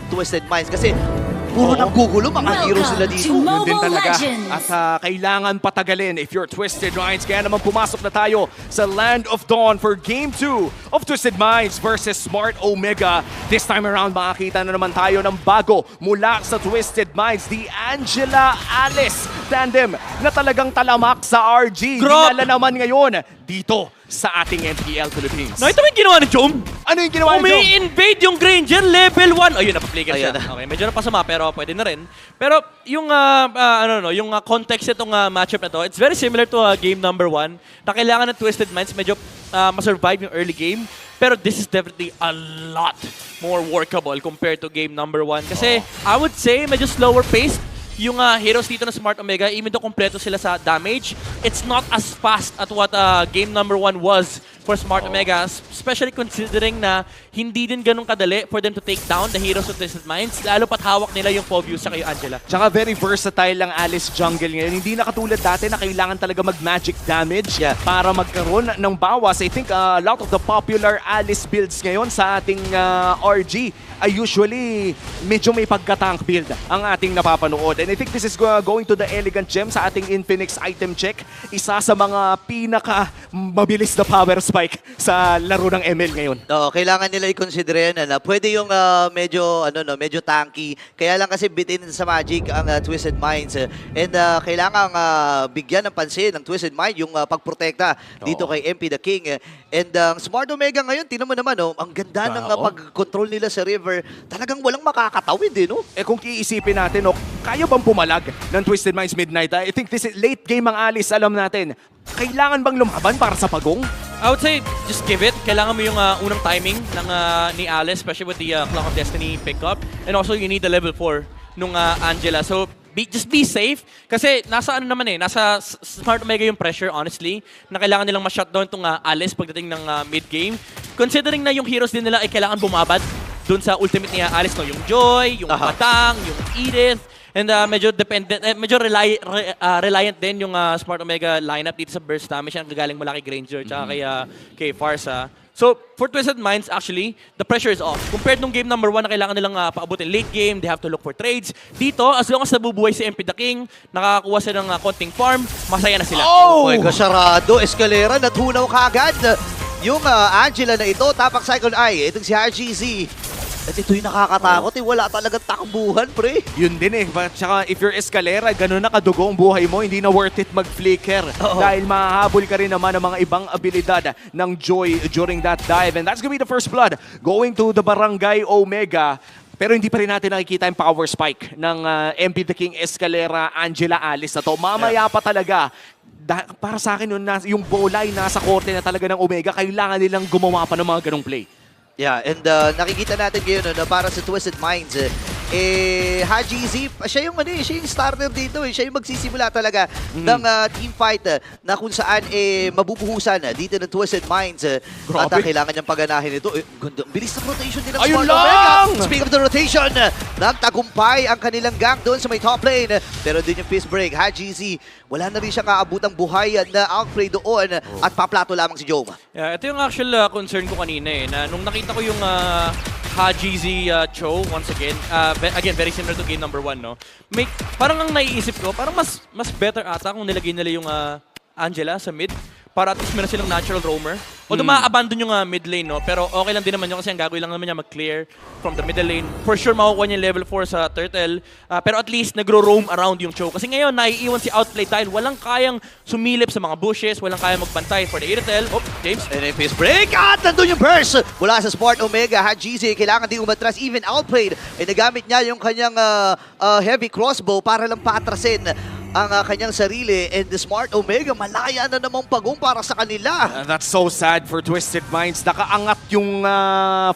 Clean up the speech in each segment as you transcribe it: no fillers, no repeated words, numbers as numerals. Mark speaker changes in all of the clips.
Speaker 1: Twisted Minds kasi puro nanggugulo mga heroes nila dito.
Speaker 2: Yun din talaga.
Speaker 3: Legends.
Speaker 2: At kailangan patagalin if you're Twisted Minds. Kaya naman pumasok na tayo sa Land of Dawn for Game 2 of Twisted Minds versus Smart Omega. This time around, makakita na naman tayo ng bago mula sa Twisted Minds. The Angela Alice tandem na talagang talamak sa RG.
Speaker 4: Grab!
Speaker 2: Dinala naman ngayon dito sa ating MPL Philippines.
Speaker 4: Nakita mo yung ginawa ni Chom?
Speaker 2: Ano yung ginawa nito?
Speaker 4: Umi-invade yung Granger level 1. Ayun, napapligan siya.
Speaker 1: Ayun na.
Speaker 4: Okay, medyo napasama pero pwede na rin. Pero yung yung context itong matchup na to, it's very similar to game number 1 na kailangan ng Twisted Minds medyo ma-survive yung early game. Pero this is definitely a lot more workable compared to game number 1. Kasi I would say medyo slower paced yung heroes dito na Smart Omega, even though kompleto sila sa damage, it's not as fast at what game number 1 was for Smart Omega, especially considering na hindi din ganun kadali for them to take down the heroes of Twisted Minds, lalo pat hawak nila yung Povius sa kayo Angela.
Speaker 2: Tsaka very versatile lang Alice jungle ngayon. Hindi na katulad dati na kailangan talaga mag-magic damage para magkaroon ng bawas. I think a lot of the popular Alice builds ngayon sa ating RG ay usually medyo may pagka-tank build ang ating napapanood. And I think this is going to the Elegant Gem sa ating Infinix item check. Isa sa mga pinaka-mabilis na power spike sa laro ng ML ngayon.
Speaker 1: Oo, kailangan nila i-consider yan na pwede yung medyo tanky. Kaya lang kasi bitin sa Magic ang Twisted Minds. And kailangan bigyan ng pansin ng Twisted Mind yung pagprotekta dito kay MP the King. And Smart Omega ngayon, tinan mo naman, ang ganda ng pag-control nila sa river. Talagang walang makakatawid no?
Speaker 2: Eh kung iisipin natin, kaya bang pumalag ng Twisted Minds Midnight? I think this is late game ang Alice, alam natin. Kailangan bang lumaban para sa pagong?
Speaker 4: I would say, just give it. Kailangan mo yung unang timing ng ni Alice, especially with the Clock of Destiny pickup. And also, you need the level 4 nung Angela. So, just be safe. Kasi nasa nasa Smart Omega yung pressure, honestly, na kailangan nilang ma-shutdown itong Alice pagdating ng mid-game. Considering na yung heroes din nila ay kailangan bumabad dun sa ultimate ni Alice, no? Yung Joy, yung Matang, yung Edith. And medyo reliant din yung Smart Omega lineup dito sa burst damage. Yan gagaling mula kay Granger tsaka kay Farsa. So, for Twisted Minds, actually, the pressure is off. Compared nung game number 1 na kailangan nilang paabutin late game, they have to look for trades. Dito, as long as nabubuhay si MP the King, nakakakuha sila ng konting farm, masaya na sila.
Speaker 1: Oh my gosh, sarado. Escalera, natunaw kaagad. Yung Angela na ito, tapak Cyclone Eye. Itong si RGZ. At ito yung nakakatakot. Wala talagang takbuhan, pre.
Speaker 2: Yun din Tsaka if you're Escalera, gano'n na kadugo ang buhay mo, hindi na worth it mag-flicker. Dahil mahahabol ka rin naman ng mga ibang abilidad ng Joy during that dive. And that's gonna be the first blood going to the Barangay Omega. Pero hindi pa rin natin nakikita yung power spike ng MP the King, Escalera, Angela Alice na to. Mamaya pa talaga. Para sa akin, yung bolay nasa korte na talaga ng Omega, kailangan nilang gumawa pa ng mga ganong play.
Speaker 1: Yeah, and nakikita natin ngayon na para sa Twisted Minds, Haji Z, siya yung starter dito. Siya yung magsisimula talaga ng team fight na kung saan mabubuhusan dito ng Twisted Minds. At kailangan niyang paganahin ito. Ganda, bilis ng rotation din ng
Speaker 2: Ayun
Speaker 1: Smart
Speaker 2: lang!
Speaker 1: Omega. Speaking of the rotation, nagtagumpay ang kanilang gang doon sa may top lane. Pero din yung fist break, Haji Z, wala na rin siya kaabutang buhay na outplay doon at paplato lamang si Joma.
Speaker 4: Yeah, ito yung actual concern ko kanina na nung nakita ko yung Haji Z Cho once again, again very similar to game number 1, no. Parang ang naiisip ko, parang mas better ata kung nilagay nila yung Angela sa mid para at least meron silang natural roamer. Although ma-abandon yung mid lane, no, pero okay lang din naman yun kasi ang gagawin lang naman niya mag-clear from the middle lane. For sure makukuha niya yung level 4 sa Turtle, pero at least nagro-roam around yung Cho. Kasi ngayon naiiwan si Outplay dahil walang kayang sumilip sa mga bushes, walang kayang magbantay for the Irritel. Oh, James.
Speaker 1: And then fist break at nandun yung burst mula sa Smart Omega. Hajize, kailangan din umatras, even Outplayed. Nagamit niya yung kanyang heavy crossbow para lang paatrasin ang kanyang sarili. And the Smart Omega, malaya na namang pagong para sa kanila.
Speaker 2: That's so sad for Twisted Minds. Nakaangat yung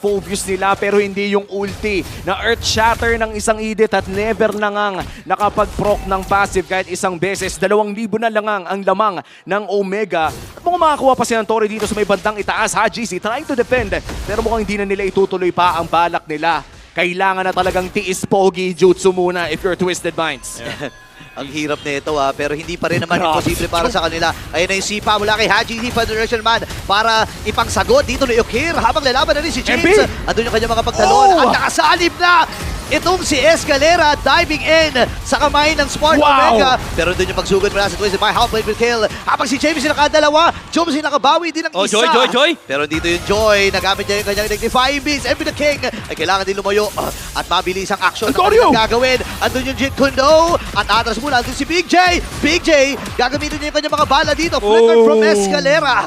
Speaker 2: Phobius nila pero hindi yung ulti. Na Earth Shatter ng isang Edith at never nangang nakapag-proc ng passive kahit isang beses. 2,000 na langang ang lamang ng Omega. At mukhang makakuha pa si Tori dito sa may bandang itaas. Haji trying to defend pero mukhang hindi na nila itutuloy pa ang balak nila. Kailangan na talagang tiis pogi jutsu muna if you're Twisted Minds.
Speaker 1: Yeah. Ang hirap nito pero hindi pa rin naman imposible para sa kanila. Ayun na yung sipa mula kay Haji Federation Man para ipangsagot dito ni Yukir habang lalaban na rin si James. Andun yung kanyang mga pagtalon at nakasalib na itong si Escalera diving in sa kamay ng Smart
Speaker 2: Wow!
Speaker 1: Omega. Pero doon yung pagsugod mula sa Twisted Mind, half-plate with kill. Habang si James yung nakadalawa, Jones yung nakabawi din ng
Speaker 4: Oh,
Speaker 1: isa.
Speaker 4: Joy!
Speaker 1: Pero dito yung Joy, nagamit niya yung kanyang Dignifying Beats. MP the King ay kailangan din lumayo at mabilis ang action na
Speaker 2: Antonio!
Speaker 1: kanilang gagawin. Andun yung Jit Kundo at atras muna. Andun si Big J. Big J, gagamitin niya yung kanyang mga bala dito. Flicker from Escalera.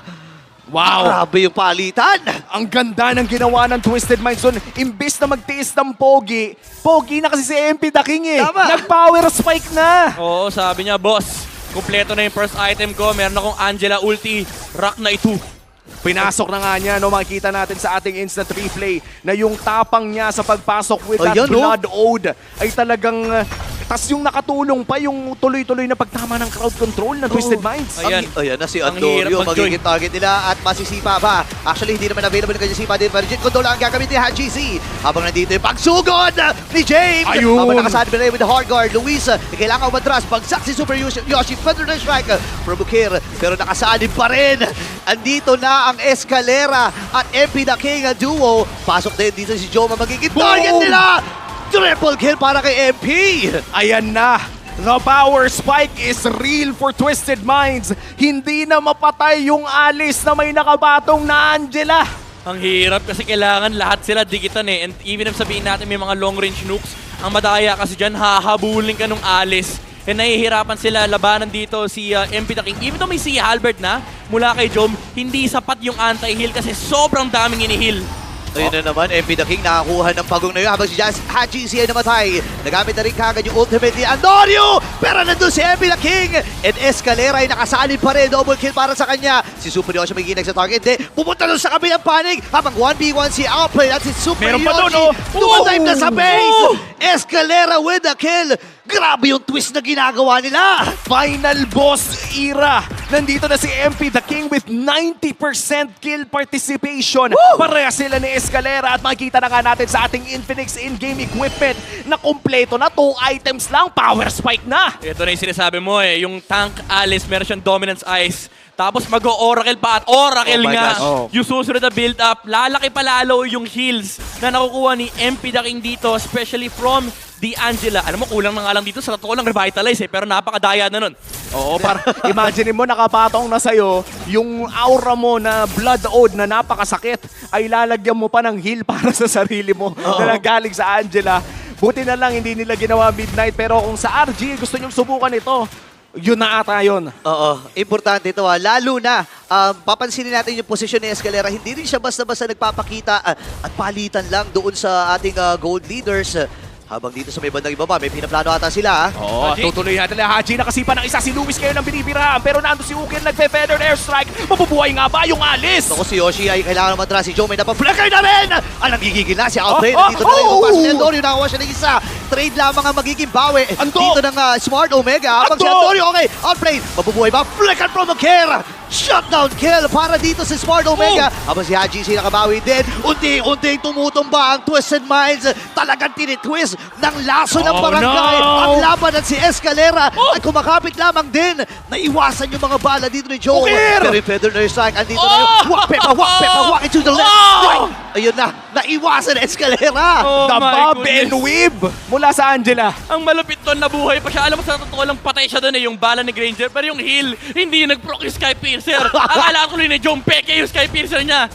Speaker 2: Wow!
Speaker 1: Grabe yung palitan.
Speaker 2: Ang ganda ng ginawa ng Twisted Minds doon. Imbis na magtiis ng Pogi, Pogi na kasi si MP the King eh.
Speaker 1: Tama.
Speaker 2: Nag-power spike na.
Speaker 4: Oo, sabi niya, boss, kumpleto na yung first item ko. Meron akong Angela ulti, rock na ito.
Speaker 2: Pinasok na nga niya, no, makikita natin sa ating instant replay na yung tapang niya sa pagpasok with that
Speaker 1: Ayan, no?
Speaker 2: blood ode ay talagang... tas yung nakatulong pa yung tuloy-tuloy na pagtama ng crowd control ng Twisted Minds.
Speaker 4: Ayan.
Speaker 1: Ayan na si
Speaker 4: Ang hirap
Speaker 1: Andorio,
Speaker 4: mag-join.
Speaker 1: magiging target nila at masisipa pa. Actually, hindi naman available ng kanyang sipa din. Pero Jit Kundo lang ang gagamit ni HGC. Habang nandito yung pagsugod ni James.
Speaker 2: Ayun!
Speaker 1: Habang nakasabi rin with the hard guard. Luis, kailangan umatras. Bagsak si Super Yoshi. Feather na strike from Bukir. Pero nakasanib pa rin. Andito na ang Escalera at MP the King duo. Pasok din dito si Joma. Magiging target
Speaker 2: Boom!
Speaker 1: nila. Triple kill para kay MP.
Speaker 2: Ayan na. The power spike is real for Twisted Minds. Hindi na mapatay yung Alice na may nakabatong na Angela.
Speaker 4: Ang hirap kasi kailangan lahat sila digitan eh. And even if sabihin natin may mga long range nukes, ang madaya kasi dyan, hahabulin ka nung Alice. And nahihirapan sila labanan dito si MP the King. Even though may si Halbert na mula kay Jom, hindi sapat yung anti-heal kasi sobrang daming ini-heal.
Speaker 1: Ayun na naman, MP the King nakakuha ng pagong na yun habang si HGC ay namatay. Nagamit na rin kagad yung ultimate ni Andorio. Pero nandun si MP the King. And Escalera ay nakasalib pa rin. Double kill para sa kanya. Si Super Yoshi may ginag sa target. Hindi, pupunta doon sa kabilang panig. Habang 1v1 si Outplay at si Super
Speaker 2: Meron pa
Speaker 1: Yoshi.
Speaker 2: doon, oh.
Speaker 1: Tumadive na sa base.
Speaker 2: Oh!
Speaker 1: Escalera with the kill. Grabe yung twist na ginagawa nila.
Speaker 2: Final boss era. Nandito na si MP the King with 90% kill participation. Pareha sila ni Escalera at makikita na nga natin sa ating Infinix in-game equipment na kompleto na 2 items lang. Power spike na.
Speaker 4: Ito na yung sinasabi mo eh, yung tank Alice, meron siyang dominance ice. Tapos mag-o-oracle pa at oracle
Speaker 1: Oh my
Speaker 4: nga.
Speaker 1: gosh.
Speaker 2: Oh.
Speaker 4: Yung susunod na build up, lalaki pa lalo yung heals na nakukuha ni MP the King dito, especially from the Angela. Alam mo, kulang na nga lang dito sa totoo lang revitalize eh, pero napakadaya na nun.
Speaker 2: Oo, para imagine mo nakapatong na sa'yo, yung aura mo na blood ode na napakasakit ay lalagyan mo pa ng heal para sa sarili mo na nanggaling sa Angela. Buti na lang hindi nila ginawa midnight, pero kung sa RG gusto nyong subukan ito, yun na ata yun.
Speaker 1: Oo, importante ito lalo na papansinin natin yung posisyon ni Escalera. Hindi rin siya basta-basta nagpapakita at palitan lang doon sa ating gold leaders. Habang dito sa may bandang ibaba, may pinaplano ata sila.
Speaker 2: Oo,
Speaker 4: Haji.
Speaker 2: tutuloy natin na Haji nakasipa ng isa si Luis kayo ng binibirahan. Pero nando si Ukir nagpe-feather airstrike. Mabubuhay nga ba yung Alice?
Speaker 1: Ako si Yoshi ay kailangan naman matras. Si Joe may napag-flicker na rin! Ang nagigigil na si Outplay.
Speaker 2: Oh,
Speaker 1: Dito na rin
Speaker 2: oh,
Speaker 1: yung pass ni
Speaker 2: oh.
Speaker 1: Andorio. Nakakuha siya ng isa. Trade lamang ang magiging bawi.
Speaker 2: Ando!
Speaker 1: Dito ng Smart Omega. Habang si
Speaker 2: Ando!
Speaker 1: Andorio, okay. Outplay. Mabubuhay ba? Flicker from the kill! Shutdown kill para dito si Smart Omega. Habang si Haji nakabawi din. Unti-unting tumutumba ang Twisted Minds. Talagang tinitwist ng laso ng
Speaker 2: Oh,
Speaker 1: barangay.
Speaker 2: no!
Speaker 1: Ang laban at si Escalera ay kumakapit lamang din. Naiwasan yung mga bala dito ni Joe.
Speaker 2: Ukir!
Speaker 1: Pero yung Feather Nurse Strike, andito na yung walk, pepa, walk into the left. Right. Ayun na, naiwasan Escalera.
Speaker 4: Oh
Speaker 2: The
Speaker 4: my
Speaker 2: Bob
Speaker 4: goodness.
Speaker 2: and Weave mula sa Angela.
Speaker 4: Ang malupit doon, nabuhay pa siya. Alam mo, sa totoo lang, patay siya doon eh, yung bala ni Granger. Pero yung heal, hindi nag-proc yung Sky Piercer. Akala ko rin ni John Peke yung Sky Piercer niya.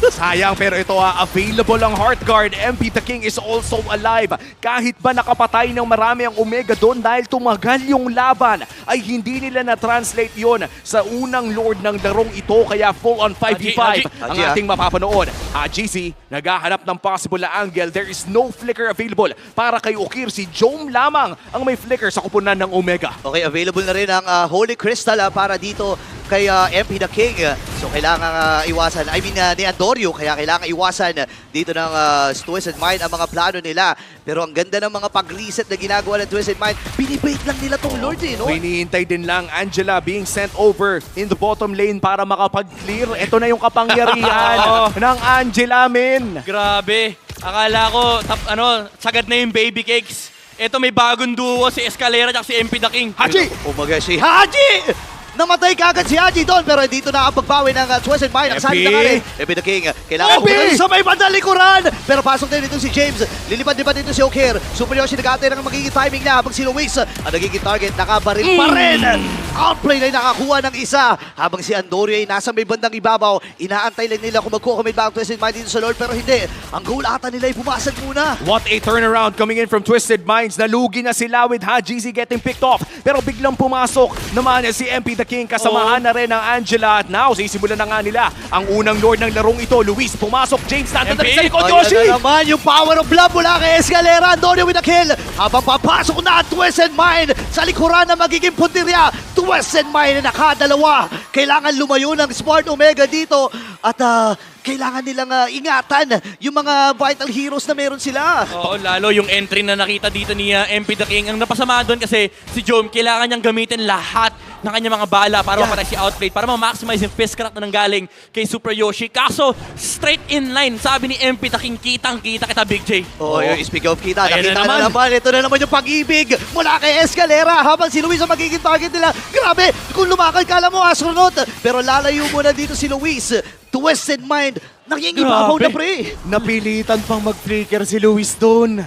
Speaker 2: Sayang, pero ito available ang Heart Guard. MP the King is also alive. Kahit ba nakapatay ng marami ang Omega doon dahil tumagal yung laban, ay hindi nila na-translate yon sa unang Lord ng larong ito. Kaya full on 5v5
Speaker 4: Haji,
Speaker 2: ang
Speaker 1: Haji,
Speaker 2: ating mapapanood. GC, naghahanap ng possible na angle. There is no flicker available para kay Ukir. Si Jom lamang ang may flicker sa kupunan ng Omega.
Speaker 1: Okay, available na rin ang Holy Crystal para dito kay MP the King. So kailangan iwasan, ni Andorio, kaya kailangan iwasan dito ng Twisted Mind ang mga plano nila. Pero ang ganda ng mga pag-reset na ginagawa ng Twisted Mind, binibait lang nila tong Lord eh, no?
Speaker 2: Hinihintay din lang Angela being sent over in the bottom lane para makapag-clear. Ito na yung kapangyarihan ng Angela, men.
Speaker 4: Grabe. Akala ko, sagad na yung baby cakes. Ito may bagong duo, si Escalera at si MP the King.
Speaker 2: Haji!
Speaker 1: Umaga si Haji! Namatay kaagad si Haji doon, pero dito na ang pagbawi ng Twisted Mind. Ang sali na nga rin. Epi the King, kailangan
Speaker 2: Epi!
Speaker 1: pumunta sa may bandang likuran. Pero pasok din dito si James. Lilipad-lipad dito si Okir. Super Yoshi nag-aantay ng magiging timing niya habang si Luis ang nagiging target. Nakabaril pa rin. Outplay na nakakuha ng isa. Habang si Andorio ay nasa may bandang ibabaw. Inaantay lang nila kung magkukomit ba ang Twisted Mind dito sa Lord. Pero hindi. Ang goal ata nila ay pumasag muna.
Speaker 2: What a turnaround coming in from Twisted Minds. Nalugi na sila with Hajizi getting picked off. Pero biglang pumasok naman si MP the King. Kasamahan na rin ng Angela. At now, sisimulan na nga nila ang unang Lord ng larong ito. Luis, pumasok. James, nandun na rin sa likod. Yoshi!
Speaker 1: Ayan na naman yung power of love mula kay Escalera. Antonio with a kill. Habang papasok na ang Twisted Mind sa likuran na magiging puntirya. Twisted Mind na nakadalawa. Kailangan lumayo ng Smart Omega dito. At kailangan nilang ingatan yung mga vital heroes na meron sila.
Speaker 4: Oo, lalo yung entry na nakita dito ni MP The King. Ang napasama doon kasi si Jom, kailangan niyang gamitin lahat ng kanyang mga bala para mapatay si Outplay, para ma-maximize yung fist crack na nanggaling kay Super Yoshi. Kaso, straight in line, sabi ni MP The King, kitang-kita kita, Big J.
Speaker 1: Oh, speak of kita,
Speaker 4: Ayan
Speaker 1: nakita
Speaker 4: na
Speaker 1: na naman. Ito na naman yung pag-ibig mula kay Escalera habang si Luis ang magiging target nila. Grabe, kung lumakad kala mo astronaut. Pero lalayo muna dito si Luis. Twisted Mind, nangingibabaw na pre.
Speaker 2: Napilitan pang mag-flicker si Luis doon.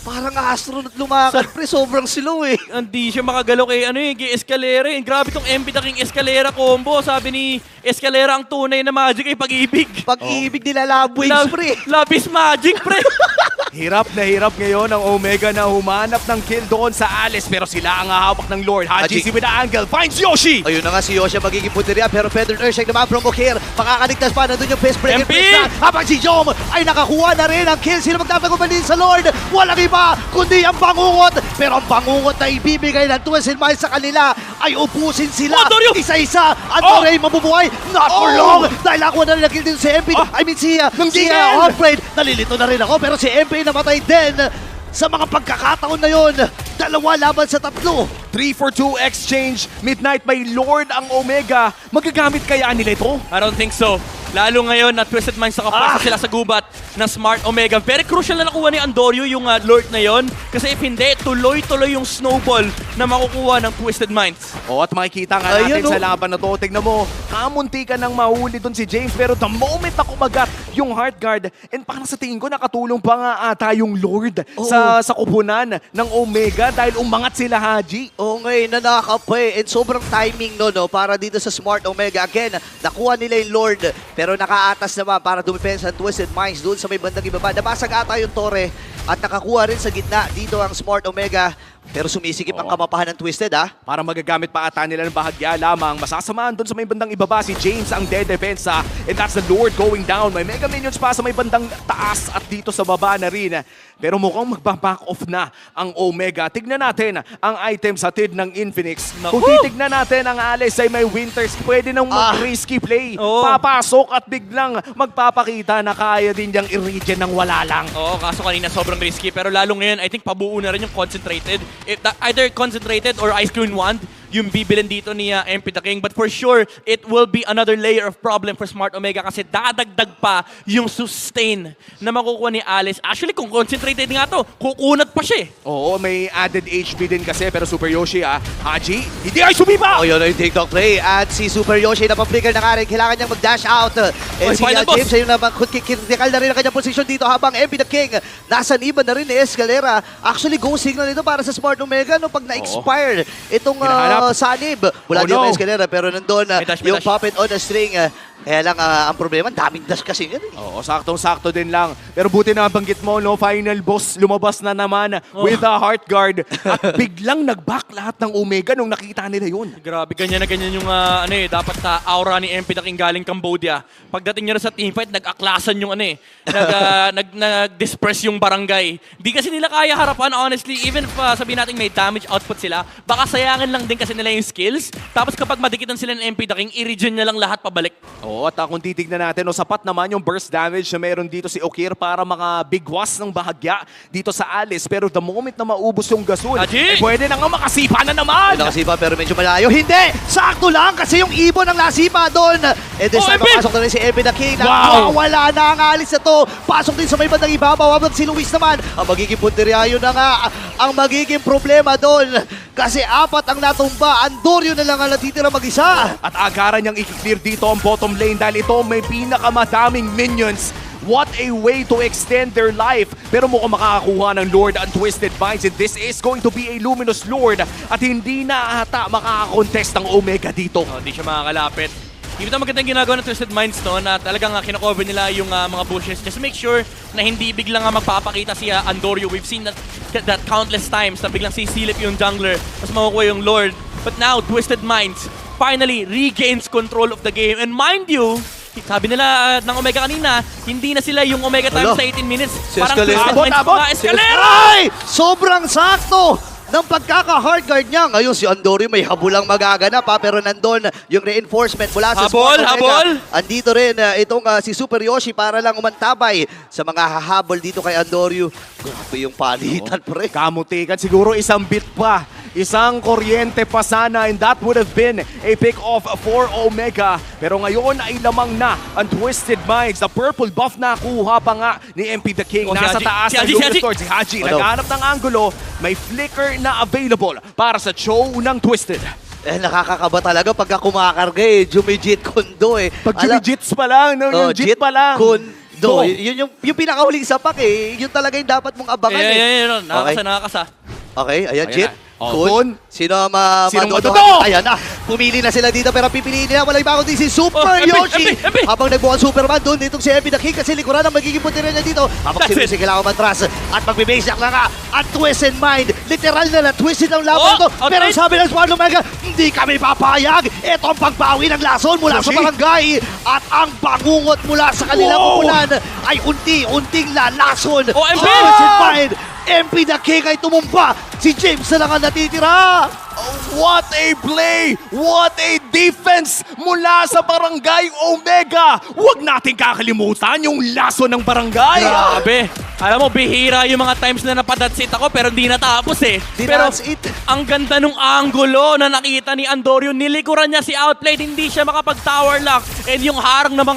Speaker 1: Parang astronaut lumakad pre, sobrang slow eh.
Speaker 4: Hindi siya makagalaw kay Escalera. Grabe tong MP The King Escalera combo. Sabi ni Escalera, ang tunay na magic ay pag-ibig.
Speaker 1: Pag-ibig nila love waves pre.
Speaker 4: Labis magic, pre.
Speaker 2: Hirap na hirap ngayon ang Omega na humanap ng kill doon sa Alice. Pero sila ang hahawak ng Lord. Hajizi with the angle. Finds Yoshi!
Speaker 1: Ayun na nga si Yoshi ang magiging punteriya, pero Feathered Earthshake naman from Okir. Makakaligtas pa, nandun yung Fist Breaker.
Speaker 4: MP!
Speaker 1: Habang si Jom ay nakakuha na rin ang kill. Sino magtatagupan din sa Lord? Walang iba, kundi ang bangungot. Pero ang bangungot na ibibigay ng Twisted Mind sa kanila ay upusin sila.
Speaker 4: Antonio!
Speaker 1: Isa-isa. Antonio ay mabubuhay. Not for long. Dahil nakuha na rin ang kill din si MP. I mean si Outplayed. Nalilito na rin ako, pero si MP namatay din. Sa mga pagkakataon na yon, 2 laban sa 3.
Speaker 2: 3-for-2 exchange. Midnight may Lord ang Omega. Magagamit kaya nila ito?
Speaker 4: I don't think so. Lalo ngayon na Twisted Minds nakapasa sila sa gubat ng Smart Omega. Very crucial na nakuha ni Andorio yung Lord na yon. Kasi if hindi, tuloy-tuloy yung snowball na makukuha ng Twisted Minds.
Speaker 2: O at makikita nga natin
Speaker 1: Ayun,
Speaker 2: sa laban na to. Tignan mo, kamunti ka nang mahuli doon si James. Pero the moment na kumagat yung Heart Guard, and parang sa tingin ko nakatulong pa nga ata yung Lord sa kupunan ng Omega dahil umangat sila Haji.
Speaker 1: Oo ngayon, nanakap pa eh. And sobrang timing no, para dito sa Smart Omega. Again, nakuha nila yung Lord. Pero nakaatas naman para dumipensa ang Twisted Minds doon sa may bandang ibaba. Nabasag ata yung Torre at nakakuha rin sa gitna dito ang Smart Omega. Pero sumisikip ang kamapahan ng Twisted
Speaker 2: Para magagamit pa ata nila ng bahagya lamang. Masasamaan doon sa may bandang ibaba si James ang dead depensa. And that's the Lord going down. May Mega Minions pa sa may bandang taas at dito sa baba na rin. Pero mukhang magbaback off na ang Omega. Tignan natin ang items hatid ng Infinix. Kung titignan natin ang Alice ay may Winters, pwede nang mag-risky play. Papasok at biglang magpapakita na kaya din niyang i-regen ng wala lang.
Speaker 4: Oo, kaso kanina sobrang risky. Pero lalo ngayon, I think pabuo na rin yung concentrated. Either concentrated or Ice Queen Wand yung bibilin dito ni MP The King. But for sure, it will be another layer of problem for Smart Omega kasi dadagdag pa yung sustain na makukuha ni Alice. Actually, kung concentrated nga to, kukunat pa siya.
Speaker 2: Oo, may added HP din kasi pero Super Yoshi Haji, hindi ay sumipa!
Speaker 1: Oh, yun ang TikTok play. At si Super Yoshi na pang-flicker na nga rin. Kailangan niyang mag-dash out. And si
Speaker 4: final boss.
Speaker 1: James ayun naman, critical na rin ang kanyang position dito habang MP The King nasa iba na rin ni Escalera. Actually, go signal ito para sa Smart Omega no, pag na-expire itong sanib. Mula dito kay Escalera pero nandun yung puppet on the string. Kaya lang, ang problema, daming dash kasi yan eh.
Speaker 2: Oo, saktong-sakto din lang. Pero buti na banggit mo, no, final boss, lumabas na naman with a Heart Guard. At biglang nag-back lahat ng Omega nung nakita nila yun.
Speaker 4: Grabe, ganyan na ganyan yung dapat aura ni MP The King galing Cambodia. Pagdating niya sa teamfight, nag-aklasan yung nag-dispress yung barangay. Di kasi nila kaya harapan, honestly. Even if sabihin natin may damage output sila, baka sayangin lang din kasi nila yung skills. Tapos kapag madikitan sila ng MP The King, i-regen niya lang lahat pabalik.
Speaker 2: Oo, at kung titignan natin, sapat naman yung burst damage na meron dito si Okir para makabigwas ng bahagya dito sa Alice. Pero the moment na maubos yung gasol, pwede na nga makasipa na naman!
Speaker 1: Nakasipa pero medyo malayo. Hindi! Sakto lang kasi yung ibon ng nasipa doon. And this time, papasok na rin si MP The King. Wala na ang Alice na to. Pasok din sa may bandang ibabaw. Habang si Luis naman, ang magiging punteriya, yun na nga ang magiging problema doon. kasi 4 ang natumba. Andoryo na lang ang natitira mag-isa.
Speaker 2: At agaran niyang i-clear dito ang bottom lane dahil ito may pinakamadaming minions. What a way to extend their life. Pero mukhang makakakuha ng Lord ang Twisted Minds, and this is going to be a Luminous Lord. At hindi na ata makakakontest ang Omega dito.
Speaker 4: Hindi siya makakalapit. Even though magandang ginagawa ng Twisted Minds no, na talagang kinakover nila yung mga bushes just to make sure na hindi biglang magpapakita si Andoryo. We've seen that countless times na biglang sisilip yung jungler mas makukuha yung Lord. But now, Twisted Minds finally regains control of the game. And mind you, sabi nila ng Omega kanina, hindi na sila yung Omega times sa 18 minutes.
Speaker 1: Si
Speaker 4: Parang
Speaker 1: Escalera.
Speaker 4: Twisted Minds
Speaker 2: Abot,
Speaker 4: mga Escalera!
Speaker 1: Ay! Sobrang sakto ng pagkaka-hardguard niya. Ngayon si Andoryo may habulang magaganap pa, pero nandun yung reinforcement mula sa
Speaker 4: Habol,
Speaker 1: Sport Omega.
Speaker 4: habol!
Speaker 1: Andito rin itong si Super Yoshi para lang umantabay sa mga hahabol dito kay Andoryo. Grabe yung palitan, pre.
Speaker 2: Kamutikan, siguro isang bit pa. Isang kuryente pa sana, and that would have been a pick-off for Omega. Pero ngayon ay lamang na ang Twisted Minds. The purple buff na kuha pa nga ni MP The King.
Speaker 4: Oh, si
Speaker 2: Nasa
Speaker 4: Haji.
Speaker 2: taas
Speaker 4: Si
Speaker 2: ng
Speaker 4: Haji,
Speaker 2: Luminous
Speaker 4: si Haji.
Speaker 2: Lord. Si Haji,
Speaker 1: Ano?
Speaker 2: naghahanap ng angulo. May flicker na available para sa show ng Twisted.
Speaker 1: Nakakakaba talaga pagka kumakarga Jumijit Kondo
Speaker 2: Pag jits pa lang, no? Yung jit pa lang.
Speaker 1: Kondo. Yun yung pinakahuling sapak Yun talaga yung dapat mong abangan
Speaker 4: Ayan, nakakasa.
Speaker 1: Okay, ayan,
Speaker 2: Ayan
Speaker 1: Jit.
Speaker 2: na. Oh,
Speaker 1: Kun.
Speaker 2: Kun.
Speaker 1: Sino
Speaker 2: Sinong
Speaker 1: madodo?
Speaker 2: madodo?
Speaker 1: Ayan na. Pumili na sila dito pero pipiliin nila. Walang iba kundi si Super
Speaker 4: Oh, MP,
Speaker 1: Yoshi.
Speaker 4: MP.
Speaker 1: Habang nagbukas Superman doon ditong si MP The King kasi likuran ang magiging punti rin niya dito. Habang
Speaker 4: That's
Speaker 1: si kailangan matras at magbibasiak na nga at Twisted Mind. Literal na twisted ang laban ito.
Speaker 4: outright.
Speaker 1: Pero sabi ng Swan Omega, hindi kami papayag. Ito ang pagbawi ng lason mula sa
Speaker 2: Yoshi.
Speaker 1: barangay. At ang bangungot mula sa kanilang
Speaker 2: Wow.
Speaker 1: upunan ay unti-unting lalason.
Speaker 4: Oh, MP!
Speaker 1: Twisted Mind. MP The King ay tumumpa. Si James na lang ang natitira.
Speaker 2: What a play! What a defense mula sa Barangay Omega! Huwag nating kakalimutan yung laso ng barangay!
Speaker 4: Grabe. Alam mo, bihira yung mga times na napadatsit ako pero hindi natapos Pero
Speaker 1: That's it.
Speaker 4: ang ganda nung angulo na nakita ni Andoryo. Nilikuran niya si Outplayed, hindi siya makapag-tower lock. And yung harang ng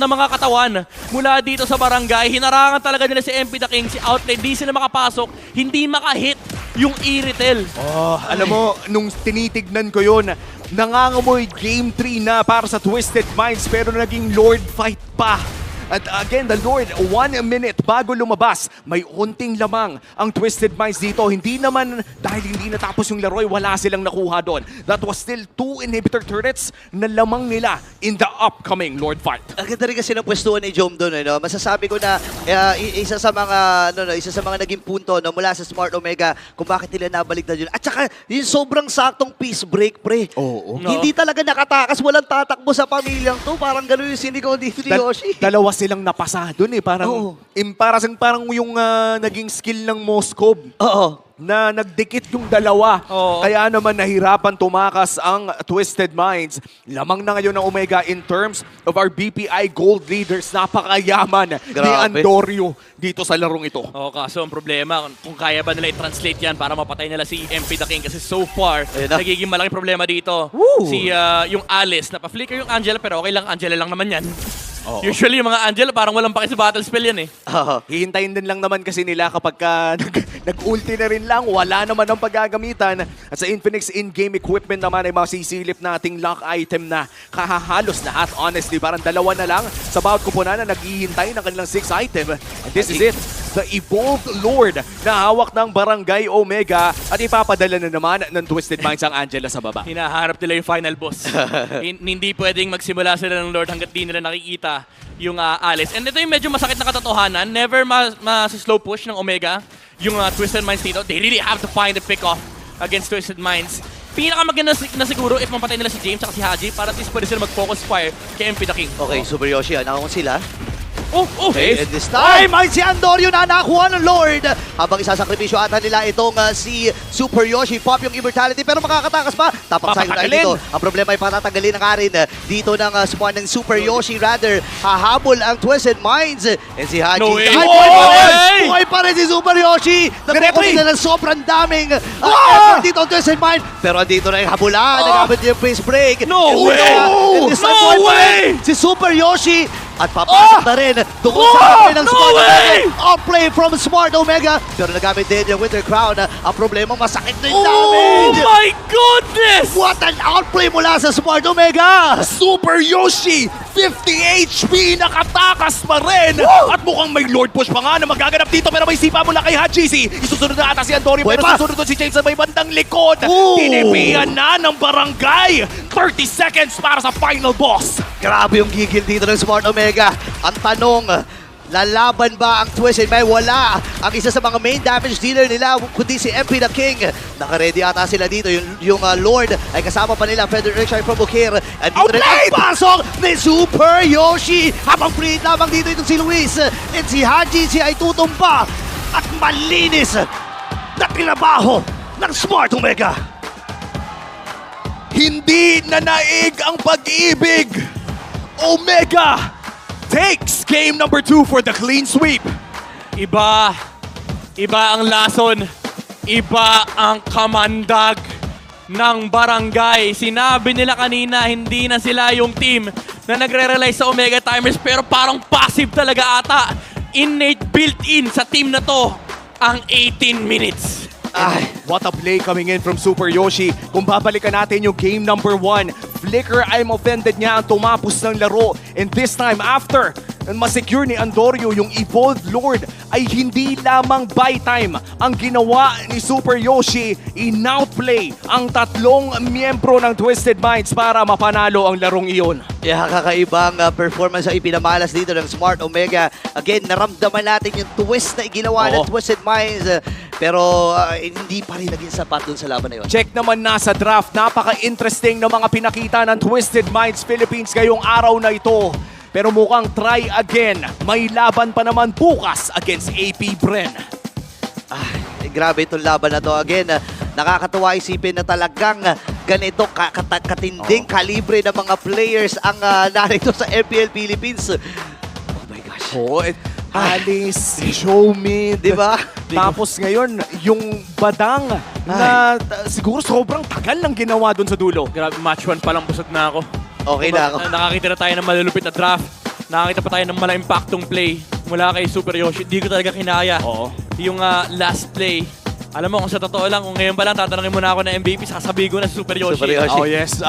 Speaker 4: mga katawan mula dito sa barangay, hinarangan talaga nila si MP The King, si Outplayed. Hindi sila makapasok, hindi makahit yung Iritel.
Speaker 2: Oh, alam mo, nung tinitignan ko yun, nangangamoy Game 3 na para sa Twisted Minds pero naging Lord fight pa. At again, the Lord, 1 minute bago lumabas, may unting lamang ang Twisted Minds dito. Hindi naman, dahil hindi natapos yung laro, wala silang nakuha doon. That was still 2 inhibitor turrets na lamang nila in the upcoming Lord fight.
Speaker 1: Ang ganda rin kasi ng pwestuhan ni Jom doon. Masasabi ko na isa sa mga naging punto mula sa Smart Omega kung bakit nila nabalik na yun. At saka yung sobrang saktong peace break, pre.
Speaker 2: Oo.
Speaker 4: No.
Speaker 1: Hindi talaga nakatakas, walang tatakbo sa pamilyang to. Parang gano'n yung sinigaw dito ni Yoshi.
Speaker 2: Dalawa silang napasa doon
Speaker 1: Oo.
Speaker 2: Parang yung naging skill ng Moskov
Speaker 1: Oo.
Speaker 2: na nagdikit yung dalawa.
Speaker 4: Oo.
Speaker 2: Kaya naman nahirapan tumakas ang Twisted Minds. Lamang na ngayon ng Omega in terms of our BPI Gold leaders. Napakayaman ni
Speaker 1: Grabe.
Speaker 2: Andoryo dito sa larong ito.
Speaker 4: Oo, kaso ang problema, kung kaya ba nila i-translate yan para mapatay nila si MP The King kasi so far,
Speaker 1: Ayun na.
Speaker 4: nagiging malaking problema dito.
Speaker 1: Woo!
Speaker 4: Si yung Alice, napaflicker yung Angela pero okay lang, Angela lang naman yan.
Speaker 2: Oo.
Speaker 4: Usually yung mga Angela parang walang paki sa battle spell yan
Speaker 1: Oo.
Speaker 2: Hihintayin din lang naman kasi nila kapag nag-ulti na rin lang, wala naman ang paggagamitan. At sa Infinix in-game equipment naman ay masisilip nating lock item na kahahalos lahat. Honestly, parang dalawa na lang sa bawat kupunan na naghihintay ng kanilang 6 item. And this is it. The Evolved Lord na hawak ng Barangay Omega at ipapadala na naman ng Twisted Minds ang Angela sa baba.
Speaker 4: Hinaharap nila yung final boss. Hindi pwedeng magsimula sila ng Lord hanggat di nila nakikita yung Alice. And ito yung medyo masakit na katotohanan. Never slow push ng Omega yung Twisted Minds dito. They really have to find a pick-off against Twisted Minds. Pinakamaganda na siguro if mampatay nila si James at si Haji para at least pwede sila mag-focus fire kay MP The King.
Speaker 1: Okay, Super Yoshi, nakakong sila.
Speaker 4: Okay.
Speaker 1: And this time ay si Andoryo na nakuha ng Lord. Habang isasakripisyo ata nila itong si Super Yoshi. Pop yung immortality pero makakatakas pa. Tapak sa'yo tayo
Speaker 2: Papatagalin.
Speaker 1: dito. Ang problema ay patatanggalin ng Karin dito ng spawn ng Super Yoshi. Rather, hahabol ang Twisted Minds. And si Haji.
Speaker 4: No way.
Speaker 1: Ay,
Speaker 4: No way.
Speaker 1: buhay pa rin si Super Yoshi. Nagkukunin na ng sobrang daming effort dito ang Twisted Mind. Pero andito na yung habulan. Nagamit niya yung face break.
Speaker 4: No
Speaker 1: And
Speaker 4: way.
Speaker 1: and this time,
Speaker 4: No
Speaker 1: buhay pa rin
Speaker 4: way.
Speaker 1: si Super Yoshi. At papasok na rin doon sa hapin ng
Speaker 4: No
Speaker 1: Smart
Speaker 4: way!
Speaker 1: Omega. Outplay from Smart Omega. Pero nagamit din yung Winter Crown. Ang problema, masakit na yung damage.
Speaker 4: my goodness!
Speaker 1: What an outplay mula sa Smart Omega!
Speaker 2: Super Yoshi, 50 HP, nakatakas pa rin! At mukhang may Lord Push pa nga na magaganap dito pero may sipa mula kay Hachisi. Isusunod na ata si Andorio
Speaker 1: Buhay
Speaker 2: pero
Speaker 1: pa!
Speaker 2: susunod doon si James sa may bandang likod.
Speaker 1: Ooh!
Speaker 2: Tinipian na ng barangay. 30 seconds para sa final boss.
Speaker 1: Grabe yung gigil dito ng Smart Omega. Ang tanong, lalaban ba ang Twisted Mind? Wala. Ang isa sa mga main damage dealer nila, kundi si MP the King. Naka-ready ata sila dito. Yung Lord ay kasama pa nila. Frederick Shai from Bukir. At dito rin ang pasok ni Super Yoshi. Habang free lamang dito itong si Luis. At si Haji si ay tutumpa. At malinis na tinabaho ng Smart Omega.
Speaker 2: Hindi na naig ang pag-ibig. Omega takes game number 2 for the clean sweep.
Speaker 4: Iba ang lason, iba ang kamandag ng barangay. Sinabi nila kanina, hindi na sila yung team na nagre-rely sa Omega Timers pero parang passive talaga ata. Innate built-in sa team na to ang 18 minutes.
Speaker 2: Ay, what a play coming in from Super Yoshi. Kung babalikan natin yung game number 1, Flicker, I'm offended niya ang tumapos ng laro. And this time, after masecure ni Andorio yung Evolved Lord, ay hindi lamang buy time ang ginawa ni Super Yoshi. In-outplay ang tatlong miyembro ng Twisted Minds para mapanalo ang larong iyon.
Speaker 1: Yeah, kakaibang performance ang ipinamalas dito ng Smart Omega. Again, naramdaman natin yung twist na ginawa ng
Speaker 2: Oo.
Speaker 1: Twisted Minds. Pero hindi pa rin naging sapat dun sa laban na yun.
Speaker 2: Check naman na sa draft. Napaka-interesting ng mga pinakita ng Twisted Minds Philippines ngayong araw na ito. Pero mukhang try again. May laban pa naman bukas against AP Bren.
Speaker 1: Grabe itong laban na to. Again, nakakatuwa isipin na talagang ganito katinding kalibre ng mga players ang narito sa MPL Philippines. Oh my gosh.
Speaker 2: Oh, Alice, Showmid,
Speaker 1: Di ba?
Speaker 2: Tapos ngayon, yung Badang na siguro sobrang tagal lang ginawa dun sa dulo.
Speaker 4: Grabe, match 1 pa lang busog na ako.
Speaker 1: Okay na ako.
Speaker 4: Nakakita na tayo ng malulupit na draft. Nakakita pa tayo ng mala-impactong play mula kay Super Yoshi. Di ko talaga kinaya.
Speaker 2: Oo.
Speaker 4: Yung last play. Alam mo, kung sa totoo lang, kung ngayon pa lang tatanungin mo na ako ng MVP, sasabihin ko na si Super Yoshi.
Speaker 1: Super Yoshi.
Speaker 2: Oh yes,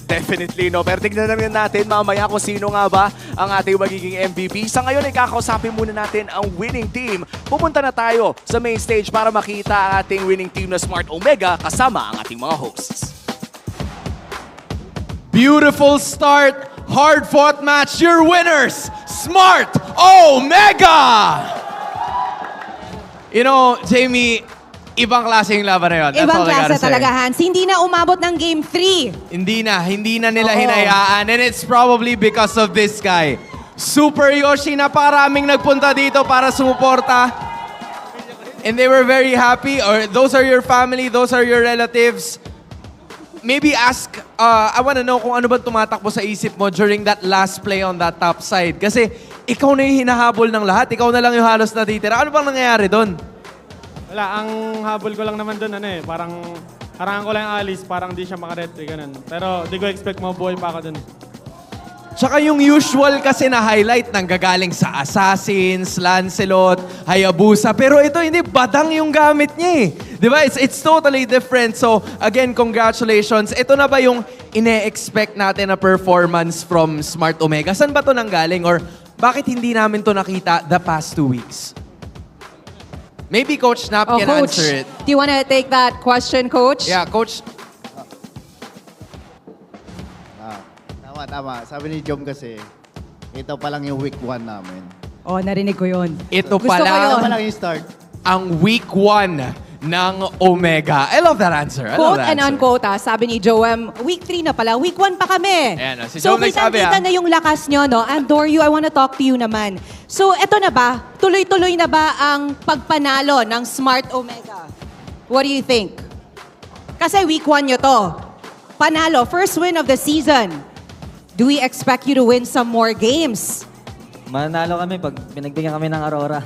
Speaker 2: definitely no. Pero tignan na rin natin mamaya kung sino nga ba ang ating magiging MVP. Sa ngayon ay kakausapin muna natin ang winning team. Pupunta na tayo sa main stage para makita ang ating winning team na Smart Omega kasama ang ating mga hosts.
Speaker 3: Beautiful start, hard-fought match. Your winners, Smart Omega! You know, Jamie, ibang klase yung laban na yun. That's
Speaker 5: Ibang
Speaker 3: all I gotta
Speaker 5: klase
Speaker 3: say.
Speaker 5: talaga, Hans. Hindi na umabot ng Game 3.
Speaker 3: Hindi na nila
Speaker 5: Oo.
Speaker 3: hinayaan. And it's probably because of this guy. Super Yoshi, naparaming nagpunta dito para sumuporta. And they were very happy. Or those are your family, those are your relatives. Maybe ask, I wanna know kung ano ba tumatakbo sa isip mo during that last play on that top side. Kasi ikaw na yung hinahabol ng lahat. Ikaw na lang yung halos natitira. Ano bang nangyayari doon?
Speaker 6: Wala, ang habol ko lang naman doon, parang harangan ko lang yung Alice, parang di siya makaretry, ganun. Pero di ko expect mabuhay pa ako doon.
Speaker 3: Tsaka yung usual kasi na highlight nang gagaling sa Assassins, Lancelot, Hayabusa. Pero ito hindi, Badang yung gamit niya eh. Di ba? It's totally different. So again, congratulations. Ito na ba yung ine-expect natin na performance from Smart Omega? Saan ba to nanggaling? Or bakit hindi namin to nakita the past 2 weeks? Maybe Coach Snap
Speaker 5: Oh,
Speaker 3: can
Speaker 5: Coach,
Speaker 3: answer it.
Speaker 5: do you want to take that question, Coach?
Speaker 3: Yeah, Coach.
Speaker 7: Tama. Sabi ni Jom kasi, ito pa lang yung week 1 namin.
Speaker 5: Oh, narinig ko yun.
Speaker 3: Ito
Speaker 5: Gusto
Speaker 3: pa
Speaker 5: ko
Speaker 3: lang.
Speaker 5: yun.
Speaker 7: Ito pa lang yung start.
Speaker 3: Ang week 1 ng Omega. I love that answer. I love
Speaker 5: Quote
Speaker 3: that
Speaker 5: and
Speaker 3: answer.
Speaker 5: unquote, sabi ni Joem, week 3 na pala, week 1 pa kami.
Speaker 3: Ayan, si
Speaker 5: so,
Speaker 3: Joem nagsabi,
Speaker 5: kita na yung lakas nyo, no? Andorio, I wanna talk to you naman. So, eto na ba? Tuloy-tuloy na ba ang pagpanalo ng Smart Omega? What do you think? Kasi week 1 nyo to. Panalo, first win of the season. Do we expect you to win some more games?
Speaker 8: Manalo kami pag pinagbigyan kami ng Aurora.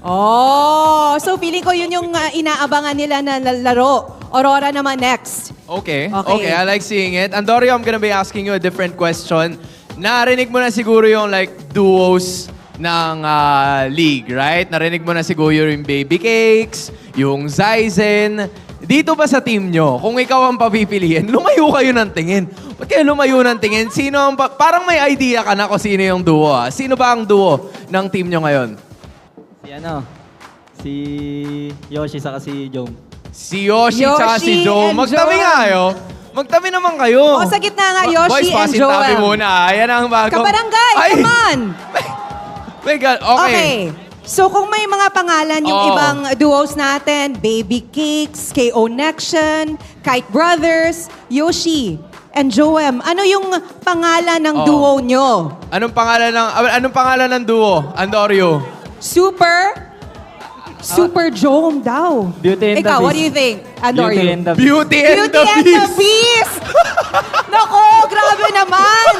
Speaker 5: Oh, so feeling ko yun yung inaabangan nila na laro. Aurora naman next.
Speaker 3: Okay.
Speaker 5: Okay.
Speaker 3: Okay, I like seeing it. Andorio, I'm gonna be asking you a different question. narinig mo na siguro yung like duos ng league, right? Narinig mo na siguro yung Baby Cakes, yung Zyzen. Dito ba sa team nyo, kung ikaw ang papipiliin, lumayo kayo ng tingin. Ba't kayo lumayo ng tingin? Sino ang parang may idea ka na kung sino yung duo. Sino ba ang duo ng team nyo ngayon?
Speaker 8: Si Yoshi saka si Jom.
Speaker 3: Si Yoshi tsaka si
Speaker 5: Yoshi
Speaker 3: Joe.
Speaker 5: and
Speaker 3: Magtabi
Speaker 5: Joe.
Speaker 3: nga kayo. Magtabi naman kayo.
Speaker 5: O, sa gitna nga, Yoshi
Speaker 3: Boys,
Speaker 5: and
Speaker 3: pasintabi
Speaker 5: Joel.
Speaker 3: muna. Yan ang bagong...
Speaker 5: Kabarangay,
Speaker 3: Ay!
Speaker 5: come on!
Speaker 3: My God, okay.
Speaker 5: Okay. So kung may mga pangalan yung
Speaker 3: Oo.
Speaker 5: ibang duos natin, Baby Cakes, KO Nection, Kite Brothers, Yoshi, and Joem, ano yung pangalan ng
Speaker 3: Oo.
Speaker 5: duo nyo?
Speaker 3: Anong pangalan ng duo, Andorio?
Speaker 5: Super Joem daw.
Speaker 8: Beauty and the
Speaker 5: Ikaw, what do
Speaker 8: Beast.
Speaker 5: you think, Andorio?
Speaker 8: Beauty and the Beast.
Speaker 3: Beauty and
Speaker 5: Beauty
Speaker 3: the
Speaker 5: and the
Speaker 3: Beast.
Speaker 5: Beast! Nako, grabe naman!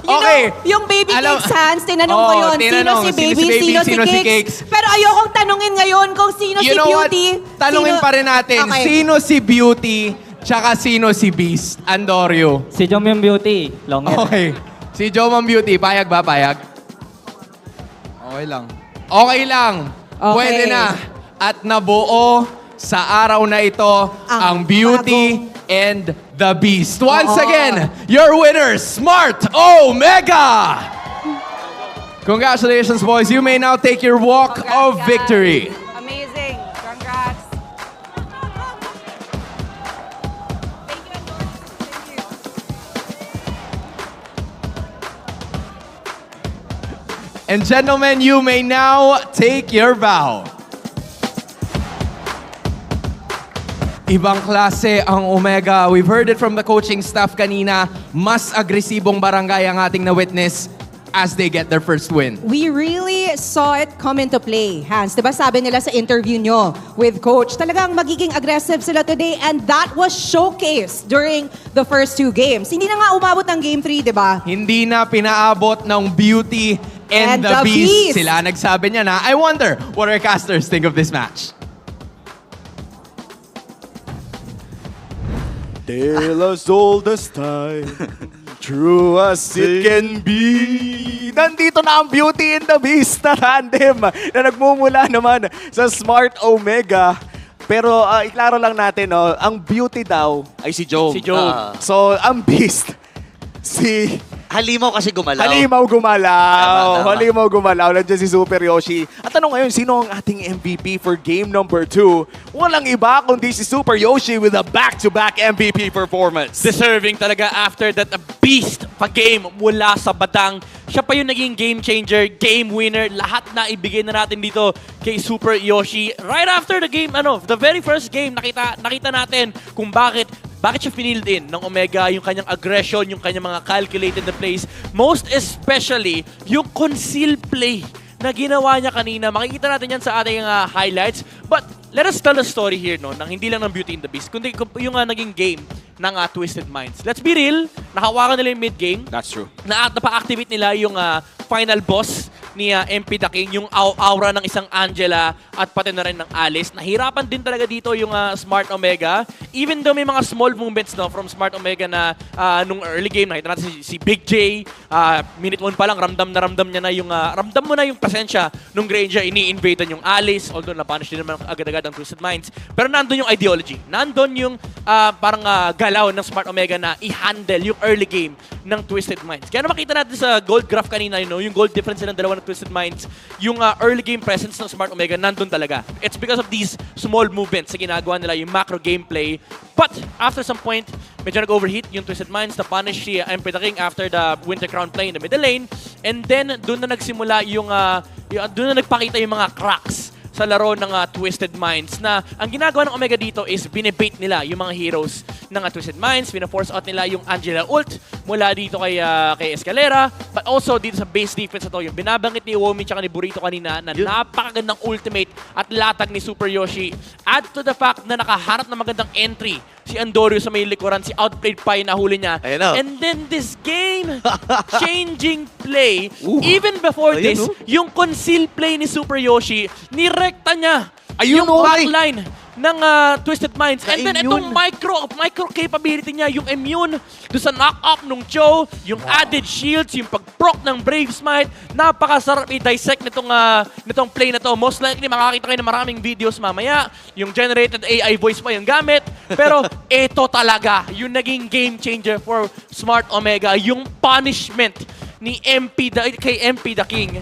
Speaker 5: You
Speaker 3: Okay.
Speaker 5: know, yung Baby
Speaker 3: Alam-
Speaker 5: Cakes, Hans, tinanong ko
Speaker 3: Oo,
Speaker 5: yun.
Speaker 3: tinanong,
Speaker 5: Sino si Baby, sino si Cakes? Pero ayokong tanungin ngayon kung sino si
Speaker 3: You know what?
Speaker 5: Beauty.
Speaker 3: Tanungin
Speaker 5: sino-
Speaker 3: pa rin natin,
Speaker 5: Okay.
Speaker 3: sino si Beauty tsaka sino si Beast? Andorio.
Speaker 8: Si Jom yung beauty. Long hair.
Speaker 3: Okay. Si Jomam Beauty, payag ba? Payag? Okay lang. Okay lang.
Speaker 5: Okay.
Speaker 3: Pwede na. At nabuo sa araw na ito ang Beauty and the Beast. Once
Speaker 5: Oo.
Speaker 3: again, your winners, Smart Omega! Congratulations, boys. You may now take your walk of victory.
Speaker 5: Amazing. Congrats.
Speaker 3: And gentlemen, you may now take your bow. Ibang klase ang Omega. We've heard it from the coaching staff kanina. Mas agresibong barangay ang ating na-witness as they get their first win.
Speaker 5: We really saw it come into play, Hans. Diba sabi nila sa interview nyo with Coach, talagang magiging aggressive sila today and that was showcased during the first two games. Hindi na nga umabot ng Game 3, diba?
Speaker 3: Hindi na pinaabot ng Beauty and the Beast. Sila nagsabi niya na, I wonder what our casters think of this match.
Speaker 2: Tale as old as time, true as it can be. Nandito na ang Beauty and the Beast na tandem na nagmumula naman sa Smart Omega. Pero iklaro lang natin, no, ang Beauty daw ay si Joe.
Speaker 4: Si Joe.
Speaker 2: So, ang Beast, si
Speaker 1: Halimaw kasi gumalaw.
Speaker 2: Halimaw gumalaw.
Speaker 1: Tama.
Speaker 2: Halimaw gumalaw. Nandiyan si Super Yoshi. At tanong ngayon, sino ang ating MVP for game number 2? Walang iba kundi si Super Yoshi with a back-to-back MVP performance.
Speaker 4: Deserving talaga after that a beast pa game mula sa Batang. Siya pa yung naging game changer, game winner. Lahat na ibigay na natin dito kay Super Yoshi. Right after the game, the very first game, nakita natin kung bakit siya finilled in ng Omega, yung kanyang aggression, yung kanyang mga calculated na plays. Most especially, yung conceal play na ginawa niya kanina. Makikita natin yan sa ating highlights. But let us tell a story here, no, nang hindi lang ng Beauty and the Beast, kundi yung naging game ng Twisted Minds. Let's be real, nakawakan nila yung mid-game.
Speaker 2: That's true.
Speaker 4: Napa-activate nila yung final boss ni MP The King, yung aura ng isang Angela at pati na rin ng Alice. Nahirapan din talaga dito yung Smart Omega. Even though may mga small movements from Smart Omega na nung early game, nakita natin si Big J, minute 1 pa lang, ramdam niya na yung, ramdam mo na yung pasensya nung Granger, ini-invadean yung Alice, although na-punish din naman agad-agad ang Twisted Minds. Pero nandun yung ideology. Nandun yung parang galaw ng Smart Omega na i-handle yung early game ng Twisted Minds. Kaya na makita natin sa gold graph kanina, yung gold difference ng dalawa ng Twisted Minds, yung early game presence ng Smart Omega nandun talaga. It's because of these small movements na ginagawa nila, yung macro gameplay. But after some point, medyo nag-overheat yung Twisted Minds, na-punish si MP The King after the Winter Crown play in the middle lane. And then, doon na nagsimula doon na nagpakita yung mga cracks sa laro ng Twisted Minds na ang ginagawa ng Omega dito is binibait nila yung mga heroes ng Twisted Minds, pina-force out nila yung Angela ult mula dito kay Escalera, but also dito sa base defense na to, yung binabanggit ni Womi tsaka ni Burrito kanina na napakagandang ultimate at latag ni Super Yoshi. Add to the fact na nakaharap na magandang entry si Andorio sa may likuran, si Outplayed pa yung nahuli niya.
Speaker 1: Ayun na.
Speaker 4: And then this game changing play, even before this, yung conceal play ni Super Yoshi, nirekta niya
Speaker 2: Ayun,
Speaker 4: yung
Speaker 2: okay.
Speaker 4: backline ng Twisted Minds. And then itong micro capability niya, yung immune do sa knock-up nung Joe, yung added shields, yung pag-proc ng Brave Smite, napakasarap i-dissect nitong play na to. Most likely makakita kayo ng maraming videos mamaya, yung generated AI voice pa yung gamit. Pero ito talaga yung naging game changer for Smart Omega, yung punishment ni kay MP the King